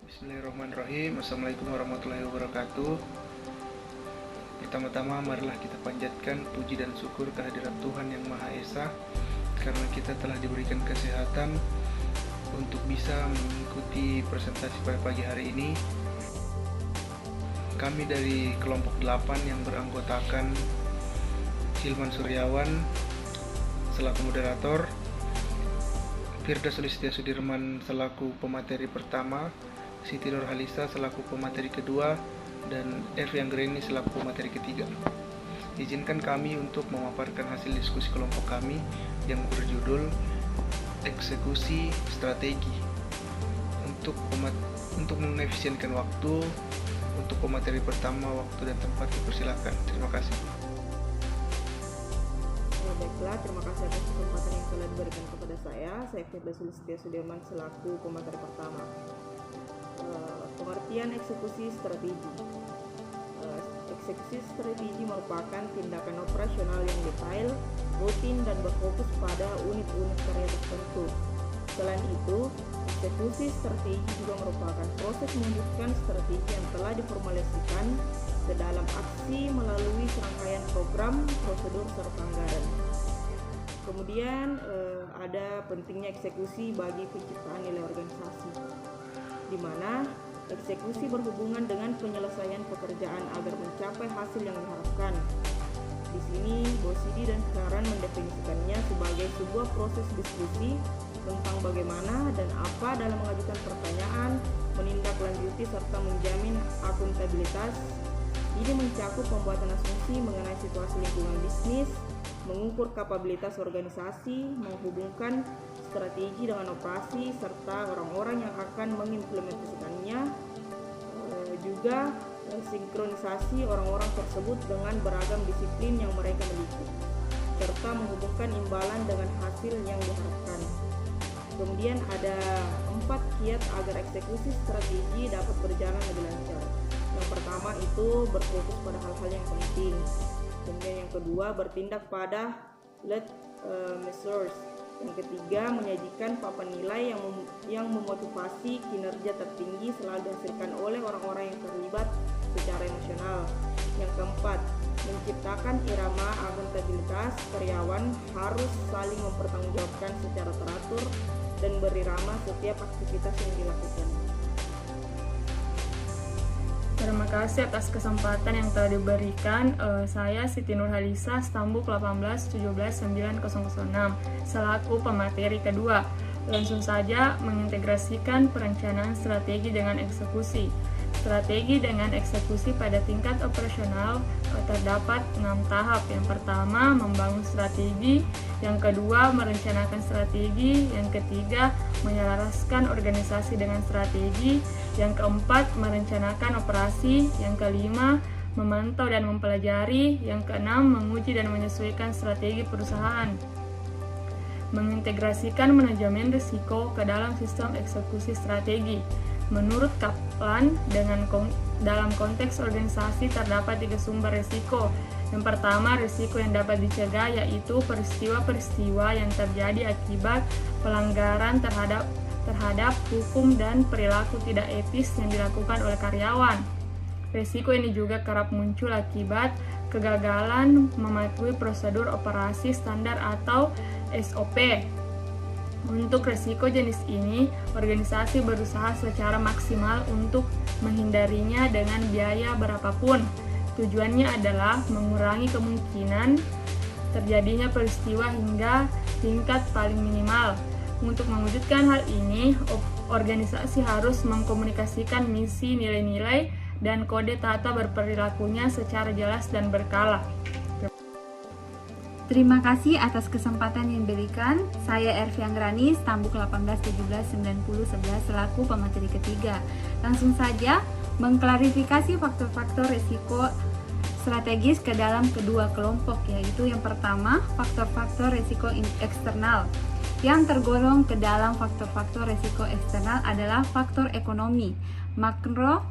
Bismillahirrahmanirrahim. Assalamualaikum warahmatullahi wabarakatuh. Pertama-tama marilah kita panjatkan puji dan syukur kehadirat Tuhan Yang Maha Esa, karena kita telah diberikan kesehatan untuk bisa mengikuti presentasi pada pagi hari ini. Kami dari kelompok 8 yang beranggotakan Hilman Suryawan selaku moderator, Firda Sulistia Sudirman selaku pemateri pertama, Siti Nurhalisa selaku pemateri kedua, dan Evi Anggreni selaku pemateri ketiga. Izinkan kami untuk memaparkan hasil diskusi kelompok kami yang berjudul Eksekusi Strategi. Untuk mengefisienkan waktu, untuk pemateri pertama, waktu dan tempat dipersilakan. Terima kasih. Baiklah, terima kasih atas kesempatan yang telah diberikan kepada saya. Saya Firda Sulistia Sudirman selaku pemateri pertama. Pengertian eksekusi strategi. Eksekusi strategi merupakan tindakan operasional yang detail, rutin, dan berfokus pada unit-unit karya tertentu. Selain itu, eksekusi strategi juga merupakan proses mewujudkan strategi yang telah diformulasikan ke dalam aksi melalui serangkaian program, prosedur, serta anggaran. Kemudian ada pentingnya eksekusi bagi penciptaan nilai organisasi, di mana eksekusi berhubungan dengan penyelesaian pekerjaan agar mencapai hasil yang diharapkan. Di sini, Bosidi dan Karan mendefinisikannya sebagai sebuah proses diskusi tentang bagaimana dan apa dalam mengajukan pertanyaan, menindaklanjuti, serta menjamin akuntabilitas. Ini mencakup pembuatan asumsi mengenai situasi lingkungan bisnis, mengukur kapabilitas organisasi, menghubungkan strategi dengan operasi, serta orang-orang yang akan mengimplementasikannya, juga sinkronisasi orang-orang tersebut dengan beragam disiplin yang mereka miliki, serta menghubungkan imbalan dengan hasil yang diharapkan. Kemudian ada 4 kiat agar eksekusi strategi dapat berjalan lebih lancar. Yang pertama itu berfokus pada hal-hal yang penting. Kemudian yang kedua, bertindak pada lead measures. Yang ketiga, menyajikan papan nilai yang memotivasi kinerja tertinggi selalu dihasilkan oleh orang-orang yang terlibat secara emosional. Yang keempat, menciptakan irama akuntabilitas. Karyawan harus saling mempertanggungjawabkan secara teratur dan berirama setiap aktivitas yang dilakukan. Terima kasih atas kesempatan yang telah diberikan. Saya Siti Nurhalisa, Stambuk 18-17-9006 selaku pemateri kedua. Langsung saja mengintegrasikan perencanaan strategi dengan eksekusi. Strategi dengan eksekusi pada tingkat operasional terdapat 6 tahap. Yang pertama, membangun strategi. Yang kedua, merencanakan strategi. Yang ketiga, menyelaraskan organisasi dengan strategi. Yang keempat, merencanakan operasi. Yang kelima, memantau dan mempelajari. Yang keenam, menguji dan menyesuaikan strategi perusahaan. Mengintegrasikan manajemen risiko ke dalam sistem eksekusi strategi. Menurut Kaplan, dalam konteks organisasi terdapat 3 sumber risiko. Yang pertama, risiko yang dapat dicegah, yaitu peristiwa-peristiwa yang terjadi akibat pelanggaran terhadap hukum dan perilaku tidak etis yang dilakukan oleh karyawan. Risiko ini juga kerap muncul akibat kegagalan mematuhi prosedur operasi standar atau SOP. Untuk risiko jenis ini, organisasi berusaha secara maksimal untuk menghindarinya dengan biaya berapapun. Tujuannya adalah mengurangi kemungkinan terjadinya peristiwa hingga tingkat paling minimal. Untuk mewujudkan hal ini, organisasi harus mengkomunikasikan misi, nilai-nilai, dan kode tata berperilakunya secara jelas dan berkala. Terima kasih atas kesempatan yang diberikan. Saya Evi Anggreni, Stambuk 18-17-9011 selaku pemateri ketiga. Langsung saja mengklarifikasi faktor-faktor risiko strategis ke dalam kedua kelompok, yaitu yang pertama, faktor-faktor risiko eksternal. Yang tergolong ke dalam faktor-faktor risiko eksternal adalah faktor ekonomi, makro,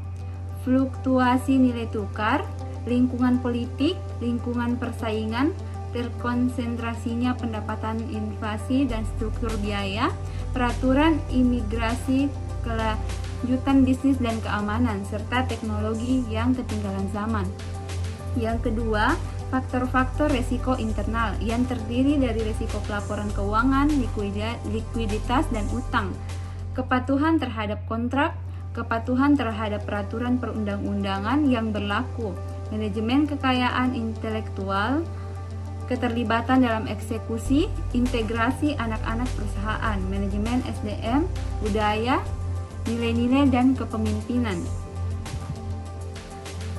fluktuasi nilai tukar, lingkungan politik, lingkungan persaingan, terkonsentrasinya pendapatan inflasi dan struktur biaya, peraturan imigrasi kelanjutan bisnis dan keamanan, serta teknologi yang ketinggalan zaman. Yang kedua, faktor-faktor resiko internal yang terdiri dari resiko pelaporan keuangan, likuiditas, dan utang, kepatuhan terhadap kontrak, kepatuhan terhadap peraturan perundang-undangan yang berlaku, manajemen kekayaan intelektual, keterlibatan dalam eksekusi, integrasi anak-anak perusahaan, manajemen SDM, budaya, nilai-nilai, dan kepemimpinan.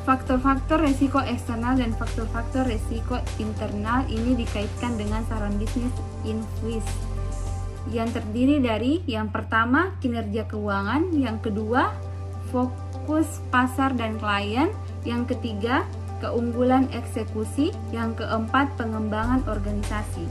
Faktor-faktor resiko eksternal dan faktor-faktor resiko internal ini dikaitkan dengan saran bisnis Invis yang terdiri dari yang pertama kinerja keuangan, yang kedua fokus pasar dan klien, yang ketiga keunggulan eksekusi, yang keempat pengembangan organisasi.